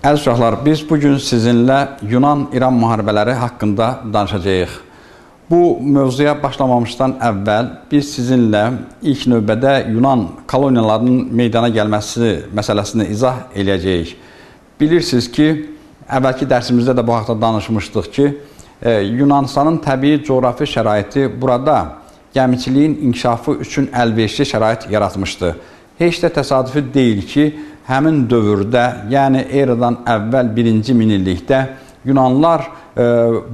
Əziz uşaqlar, biz bugün sizinlə Yunan-İran müharibələri haqqında danışacağıq. Bu mövzuya başlamamışdan əvvəl biz sizinlə ilk növbədə Yunan koloniyalarının meydana gəlməsi məsələsini izah eləyəcəyik. Bilirsiniz ki, əvvəlki dərsimizdə də bu haqda danışmışdıq ki, Yunanistanın təbii coğrafi şəraiti burada gəmiçiliyin inkişafı üçün əlverişli şərait yaratmışdı. Heç də təsadüfi deyil ki, həmin dövrdə, yəni eradan əvvəl 1-ci minillikdə Yunanlılar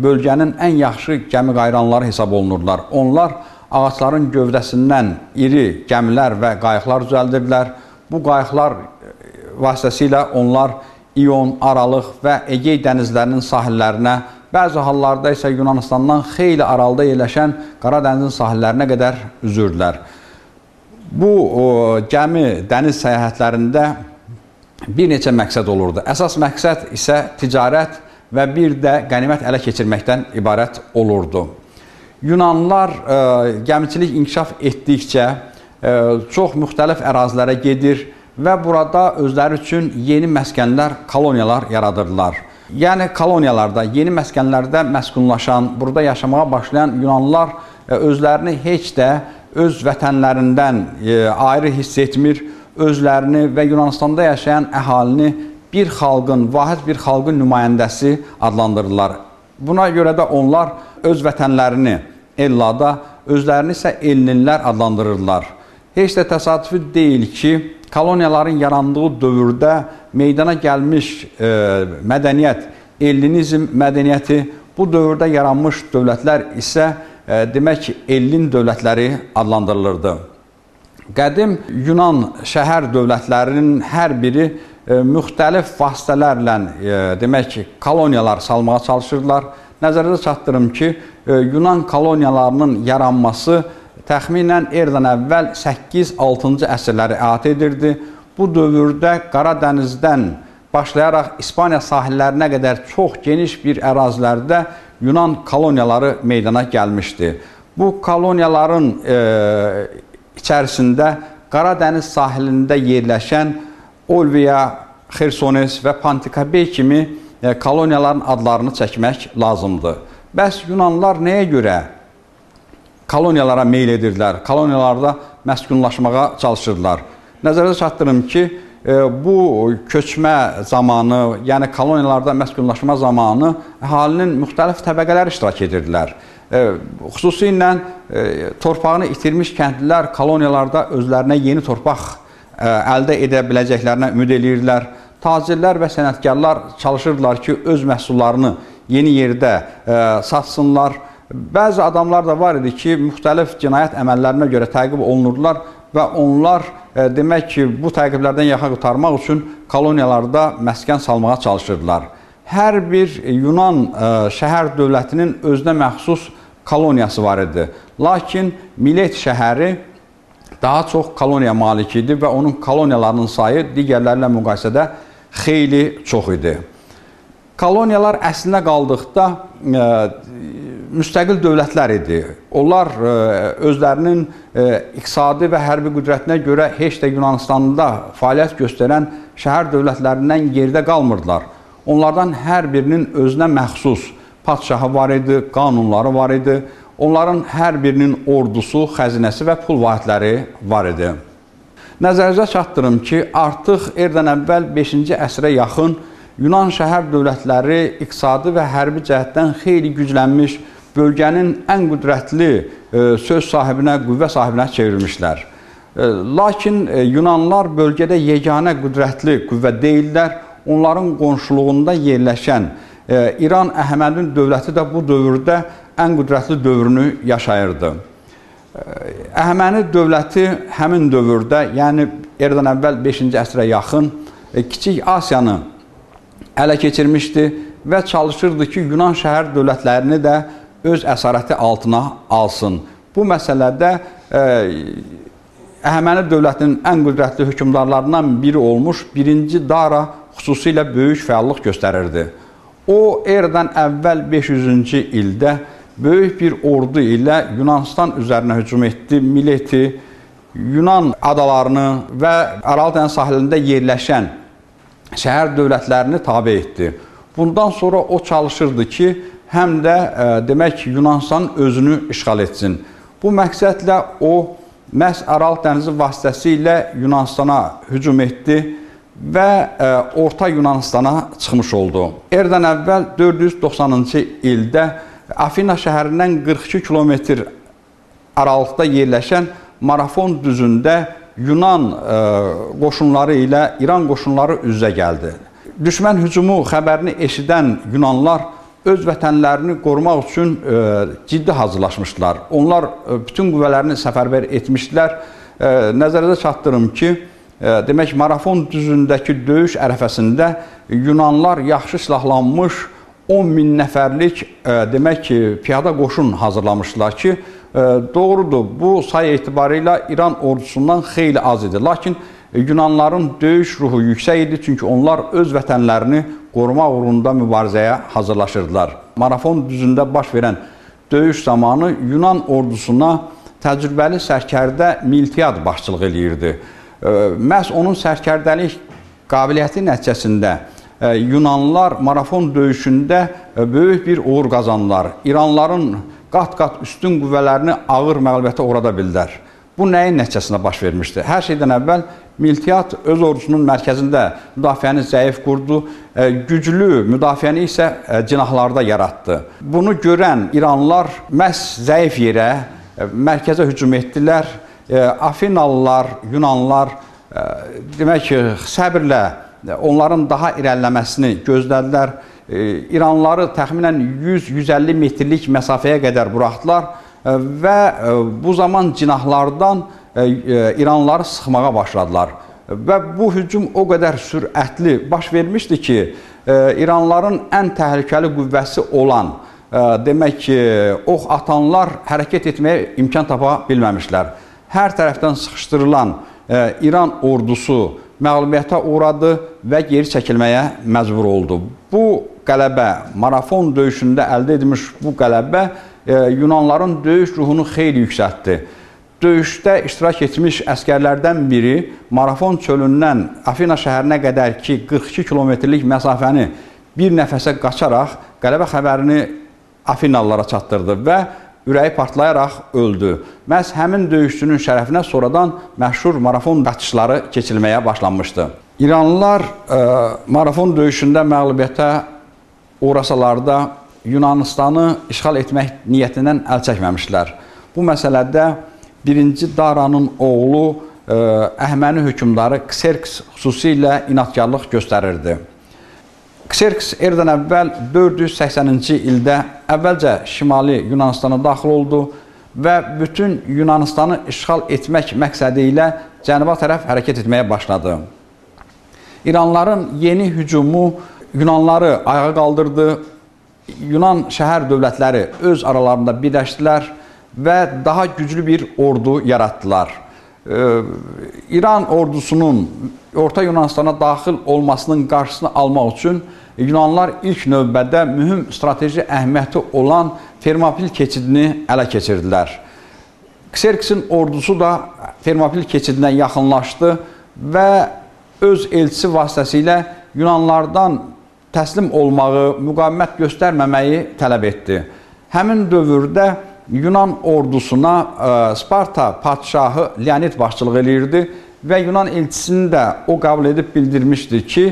bölgənin ən yaxşı gəmi qayıranları hesab olunurlar. Onlar ağacların gövdəsindən iri gəmilər və qayıqlar düzəldirdilər. Bu qayıqlar vasitəsilə onlar İon, Aralıq və Egey dənizlərinin sahillərinə, bəzi hallarda isə Yunanistandan xeyli aralıda yerləşən Qaradənizin sahillərinə qədər üzürdülər. Bu gəmi dəniz səyahətlərində bir neçə məqsəd olurdu. Əsas məqsəd isə ticarət və bir də qənimət ələ keçirməkdən ibarət olurdu. Yunanlılar gəmiçilik inkişaf etdikcə çox müxtəlif ərazilərə gedir və burada özləri üçün yeni məskənlər, koloniyalar yaradırdılar. Yəni koloniyalarda, yeni məskənlərdə məskunlaşan, burada yaşamağa başlayan Yunanlılar özlərini heç də öz vətənlərindən ayrı hiss etmir, özlərini və Yunanistanda yaşayan əhalini bir xalqın, vahid bir xalqın nümayəndəsi adlandırırlar. Buna görə də onlar öz vətənlərini Ellada, özlərini isə Ellinlər adlandırırlar. Heç də təsadüfi deyil ki, koloniyaların yarandığı dövrdə meydana gəlmiş mədəniyyət, Ellinizm mədəniyyəti, bu dövrdə yaranmış dövlətlər isə demək ki, Ellin dövlətləri adlandırılırdı. Qədim Yunan şəhər dövlətlərinin hər biri müxtəlif vasitələrlə demək ki, koloniyalar salmağa çalışırdılar. Nəzərdə çatdırım ki, Yunan koloniyalarının yaranması təxminən eradan əvvəl 8-6-cı əsrləri əhatə edirdi. Bu dövrdə Qaradənizdən başlayaraq İspaniya sahillərinə qədər çox geniş bir ərazilərdə Yunan koloniyaları meydana gəlmişdi. Bu koloniyaların içərisində Qaradəniz sahilində yerləşən Olvia, Xersones və Pantikabey kimi koloniyaların adlarını çəkmək lazımdır. Bəs Yunanlılar nəyə görə koloniyalara meyl edirdilər, koloniyalarda məskunlaşmağa çalışırdılar? Nəzərdə çatdırım ki, bu köçmə zamanı, yəni koloniyalarda məskunlaşma zamanı əhalinin müxtəlif təbəqələr iştirak edirdilər. Xüsusilə torpağını itirmiş kəndlilər koloniyalarda özlərinə yeni torpaq əldə edə biləcəklərinə ümid edirdilər. Tacirlər və sənətkarlar çalışırdılar ki, öz məhsullarını yeni yerdə satsınlar. Bəzi adamlar da var idi ki, müxtəlif cinayət əməllərinə görə təqib olunurdular və onlar demək ki, bu təqiblərdən yaxa qurtarmaq üçün koloniyalarda məskən salmağa çalışırdılar. Hər bir Yunan şəhər dövlətinin özünə məxsus koloniyası var idi. Lakin Milet şəhəri daha çox koloniya malik idi və onun koloniyalarının sayı digərlərlə müqayisədə xeyli çox idi. Koloniyalar əslinə qaldıqda müstəqil dövlətlər idi. Onlar özlərinin iqtisadi və hərbi qüdrətinə görə heç də Yunanistanda fəaliyyət göstərən şəhər dövlətlərindən geridə qalmırdılar. Onlardan hər birinin özünə məxsus padşahı var idi, qanunları var idi. Onların hər birinin ordusu, xəzinəsi və pul vahidləri var idi. Nəzərinizə çatdırım ki, artıq eradan əvvəl 5-ci əsrə yaxın Yunan şəhər dövlətləri iqtisadi və hərbi cəhətdən xeyli güclənmiş, bölgənin ən qüdrətli söz sahibinə, qüvvə sahibinə çevrilmişlər. Lakin Yunanlılar bölgədə yeganə qüdrətli qüvvə deyildilər. Onların qonşuluğunda yerləşən İran Əhəməni dövləti də bu dövrdə ən qüdrətli dövrünü yaşayırdı. Əhəməni dövləti həmin dövrdə, yəni eradan əvvəl 5-ci əsrə yaxın Kiçik Asiyanı ələ keçirmişdi və çalışırdı ki, Yunan şəhər dövlətlərini də öz əsarəti altına alsın. Bu məsələdə Əhəməni dövlətinin ən qüdrətli hökmdarlarından biri olmuş 1-ci Dara xüsusilə böyük fəallıq göstərirdi. O, eradan əvvəl 500-cü ildə böyük bir ordu ilə Yunanistan üzərinə hücum etdi. Mileti, Yunan adalarını və Aral dəniz sahilində yerləşən şəhər dövlətlərini tabe etdi. Bundan sonra o çalışırdı ki, həm də demək Yunanistanın özünü işğal etsin. Bu məqsədlə o məhz Aral dənizi vasitəsilə Yunanistana hücum etdi və Orta Yunanistana çıxmış oldu. Eradan əvvəl 490-cı ildə Afina şəhərindən 42 kilometr aralıqda yerləşən Marafon düzündə Yunan qoşunları ilə İran qoşunları üz-üzə gəldi. Düşmən hücumu xəbərini eşidən Yunanlar öz vətənlərini qorumaq üçün ciddi hazırlaşmışdılar. Onlar bütün qüvvələrini səfərbər etmişdilər. Nəzərdə çatdırım ki, demək Marafon düzündəki döyüş ərəfəsində Yunanlar yaxşı silahlanmış 10.000 nəfərlik demək ki, piyada qoşun hazırlamışdılar ki, doğrudur, bu sayı etibarıyla İran ordusundan xeyli az idi. Lakin Yunanların döyüş ruhu yüksək idi, çünki onlar öz vətənlərini qorumaq uğrunda mübarizəyə hazırlaşırdılar. Marafon düzündə baş verən döyüş zamanı Yunan ordusuna təcrübəli sərkərdə Miltiad başçılıq eləyirdi. Məhz onun sərkərdəlik qabiliyyəti nəticəsində Yunanlar Marafon döyüşündə böyük bir uğur qazandılar. İranların qat-qat üstün qüvvələrini ağır məğlubiyyətə uğrada bildilər. Bu nəyin nəticəsində baş vermişdi? Hər şeydən əvvəl Miltiad öz ordusunun mərkəzində müdafiəni zəif qurdu, güclü müdafiəni isə cinahlarda yaratdı. Bunu görən İranlılar məhz zəif yerə, mərkəzə hücum etdilər. Afinalılar, Yunanlar demək ki, səbirlə onların daha irəliləməsini gözlədilər. İranlıları təxminən 100-150 metrlik məsafəyə qədər buraxdılar və bu zaman cinahlardan İranlıları sıxmağa başladılar. Və bu hücum o qədər sürətli baş vermişdi ki, İranlıların ən təhlükəli qüvvəsi olan, demək ki, ox atanlar hərəkət etməyə imkan tapa bilməmişlər. Hər tərəfdən sıxışdırılan İran ordusu məğlubiyyətə uğradı və geri çəkilməyə məcbur oldu. Bu qələbə, Marafon döyüşündə əldə edilmiş bu qələbə Yunanların döyüş ruhunu xeyli yüksəltdi. Döyüşdə iştirak etmiş əskərlərdən biri Marafon çölündən Afina şəhərinə qədər ki 42 kilometrlik məsafəni bir nəfəsə qaçaraq qələbə xəbərini Afinalılara çatdırdı və ürəyi partlayaraq öldü. Məhz həmin döyüşçünün şərəfinə sonradan məşhur Marafon qaçışları keçilməyə başlanmışdı. İranlılar Marafon döyüşündə məğlubiyyətə uğrasalar da Yunanistanı işğal etmək niyyətindən əl çəkməmişlər. Bu məsələdə 1-ci Daranın oğlu Əhəməni hökmdarı Kserks xüsusilə inadkarlıq göstərirdi. Kserks eradan əvvəl 480-ci ildə əvvəlcə Şimali Yunanistana daxil oldu və bütün Yunanistanı işğal etmək məqsədi ilə cənuba tərəf hərəkət etməyə başladı. İranlıların yeni hücumu Yunanları ayağa qaldırdı. Yunan şəhər dövlətləri öz aralarında birləşdilər və daha güclü bir ordu yaratdılar. İran ordusunun Orta Yunanistana daxil olmasının qarşısını almaq üçün Yunanlar ilk növbədə mühüm strateji əhəmiyyəti olan Fermopil keçidini ələ keçirdilər. Kserksin ordusu da Fermopil keçidinə yaxınlaşdı və öz elçisi vasitəsilə Yunanlardan təslim olmağı, müqavimət göstərməməyi tələb etdi. Həmin dövrdə Yunan ordusuna Sparta padşahı Leonid başçılıq eləyirdi və Yunan elçisini də o qəbul edib bildirmişdi ki,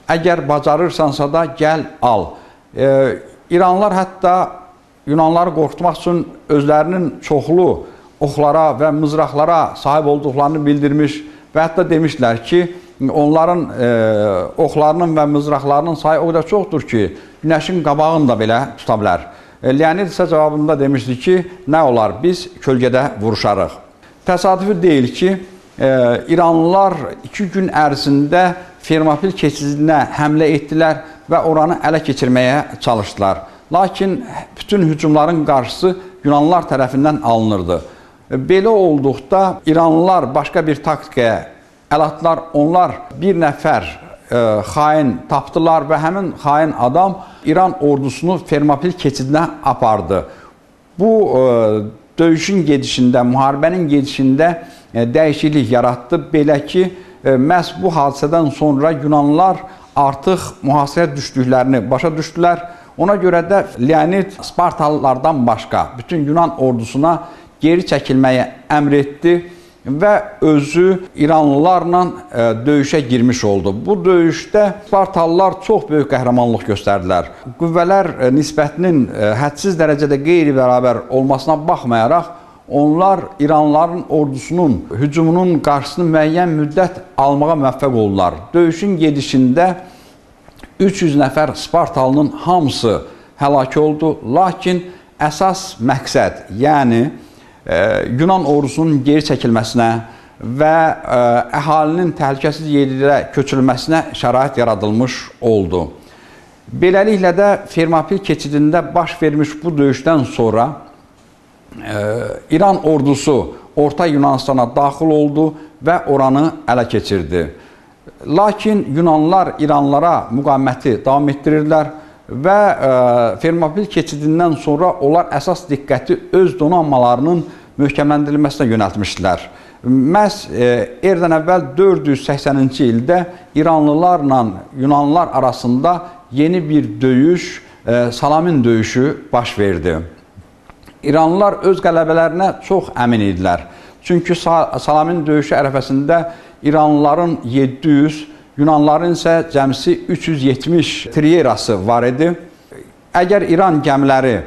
əgər bacarırsansa da gəl al. İranlılar hətta Yunanları qorxutmaq üçün özlərinin çoxlu oxlara və mızraqlara sahib olduqlarını bildirmiş və hətta demişlər ki, onların oxlarının və mızraqlarının sayı o qədər çoxdur ki, günəşin qabağını da belə tuta bilər. Leonid isə cavabında demişdi ki, nə olar, biz kölgədə vuruşarıq. Təsadüfi deyil ki, İranlılar 2 gün ərzində Fermopil keçidinə həmlə etdilər və oranı ələ keçirməyə çalışdılar. Lakin bütün hücumların qarşısı Yunanlılar tərəfindən alınırdı. Belə olduqda İranlılar başqa bir taktikaya əl atdılar. Onlar bir nəfər xain tapdılar və həmin xain adam İran ordusunu Fermopil keçidinə apardı. Bu döyüşün gedişində, müharibənin gedişində dəyişiklik yaratdı. Belə ki, məhz bu hadisədən sonra Yunanlılar artıq mühasirəyə düşdüklərini başa düşdülər. Ona görə də Leonid Spartalılardan başqa bütün Yunan ordusuna geri çəkilməyə əmr etdi və özü İranlılarla döyüşə girmiş oldu. Bu döyüşdə Spartalılar çox böyük qəhrəmanlıq göstərdilər. Qüvvələr nisbətinin hədsiz dərəcədə qeyri-bərabər olmasına baxmayaraq, onlar İranlıların ordusunun hücumunun qarşısını müəyyən müddət almağa müvəffəq oldular. Döyüşün gedişində 300 nəfər Spartalının hamısı həlak oldu. Lakin əsas məqsəd, yəni Yunan ordusunun geri çəkilməsinə və əhalinin təhlükəsiz yerlərə köçürülməsinə şərait yaradılmış oldu. Beləliklə də Fermopil keçidində baş vermiş bu döyüşdən sonra İran ordusu Orta Yunanistana daxil oldu və oranı ələ keçirdi. Lakin Yunanlılar İranlılara müqaviməti davam etdirirdilər və Fermopil keçidindən sonra onlar əsas diqqəti öz donanmalarının möhkəmləndirilməsinə yönəltmişdilər. Məhz erdən əvvəl 480-ci ildə İranlılarla Yunanlılar arasında yeni bir döyüş, Salamin döyüşü baş verdi. İranlılar öz qələbələrinə çox əmin idilər. Çünki Salamin döyüşü ərəfəsində İranlıların 700, Yunanların isə cəmsi 370 triyerası var idi. Əgər İran gəmiləri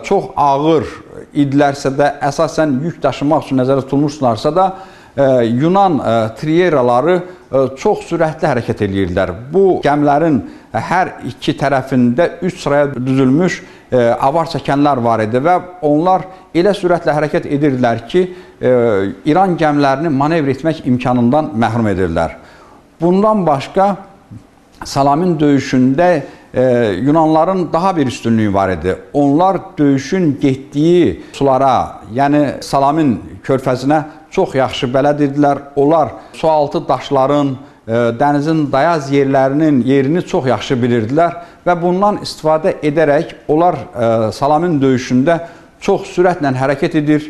çox ağır idilərsə də, əsasən yük daşımaq üçün nəzərdə tutulmuşlarsa da, Yunan triyeraları çox sürətli hərəkət edirdilər. Bu gəmilərin hər iki tərəfində 3 sıraya düzülmüş avar çəkənlər var idi və onlar elə sürətlə hərəkət edirdilər ki, İran gəmilərini manevr etmək imkanından məhrum edirlər. Bundan başqa Salamin döyüşündə Yunanların daha bir üstünlüyü var idi. Onlar döyüşün getdiyi sulara, yəni Salamin körfəzinə çox yaxşı bələd idilər. Onlar sualtı daşların, dənizin dayaz yerlərinin yerini çox yaxşı bilirdilər və bundan istifadə edərək onlar Salamin döyüşündə çox sürətlə hərəkət edir,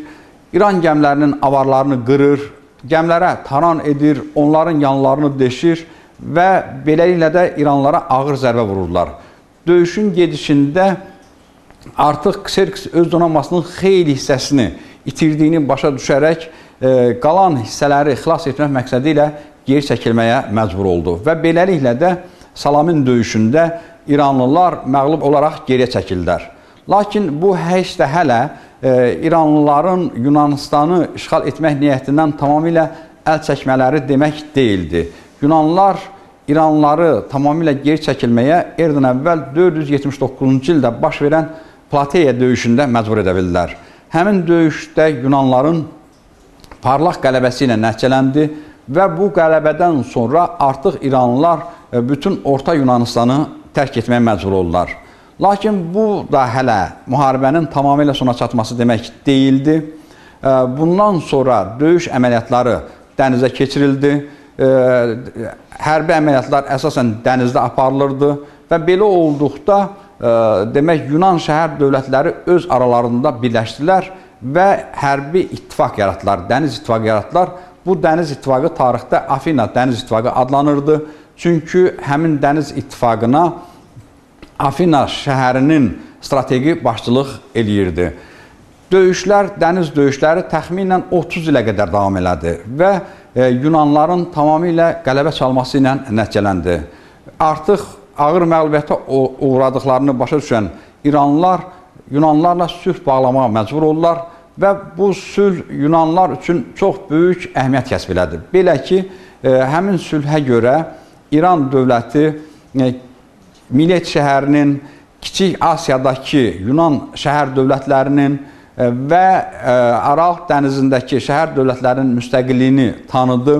İran gəmilərinin avarlarını qırır, gəmilərə taran edir, onların yanlarını deşir və beləliklə də İranlılara ağır zərbə vururlar. Döyüşün gedişində artıq Kserks öz donanmasının xeyli hissəsini itirdiyini başa düşərək qalan hissələri xilas etmək məqsədi ilə geri çəkilməyə məcbur oldu və beləliklə də Salamin döyüşündə İranlılar məğlub olaraq geriyə çəkildilər. Lakin bu heç də hələ İranlıların Yunanistanı işğal etmək niyyətindən tamamilə əl çəkmələri demək deyildi. Yunanlılar İranlıları tamamilə geri çəkilməyə erdən əvvəl 479-cu ildə baş verən Plateya döyüşündə məcbur edə bildilər. Həmin döyüşdə Yunanların parlaq qələbəsi ilə nəticələndi və bu qələbədən sonra artıq İranlılar bütün Orta Yunanistanı tərk etməyə məcbur oldular. Lakin bu da hələ müharibənin tamamilə sona çatması demək deyildi. Bundan sonra döyüş əməliyyatları dənizə keçirildi. Hərbi əməliyyatlar əsasən dənizdə aparılırdı və belə olduqda demək Yunan şəhər dövlətləri öz aralarında birləşdilər və hərbi ittifaq yaratdılar, dəniz ittifaqı yaratdılar. Bu dəniz ittifaqı tarixdə Afina dəniz ittifaqı adlanırdı. Çünki həmin dəniz ittifaqına Afina şəhərinin strateji başçılıq eləyirdi. Döyüşlər, dəniz döyüşləri təxminən 30 ilə qədər davam elədi və Yunanların tamamilə qələbə çalması ilə nəticələndi. Artıq ağır məğlubiyyətə uğradıqlarını başa düşən İranlılar Yunanlarla sülh bağlamağa məcbur oldular və bu sülh Yunanlar üçün çox böyük əhəmiyyət kəsb elədi. Belə ki, həmin sülhə görə İran dövləti Milet şəhərinin, Kiçik Asiyadakı Yunan şəhər dövlətlərinin və Aralıq dənizindəki şəhər dövlətlərinin müstəqilliyini tanıdı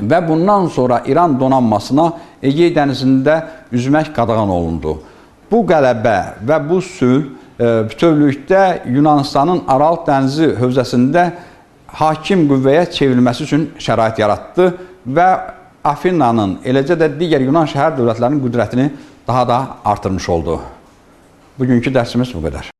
və bundan sonra İran donanmasına Egey dənizində üzmək qadağan olundu. Bu qələbə və bu sülh bütövlükdə Yunanistanın Aralıq dənizi hövzəsində hakim qüvvəyə çevrilməsi üçün şərait yaratdı və Afinanın, eləcə də digər Yunan şəhər dövlətlərinin qüdrətini daha da artırmış oldu. Bugünkü dərsimiz bu qədər.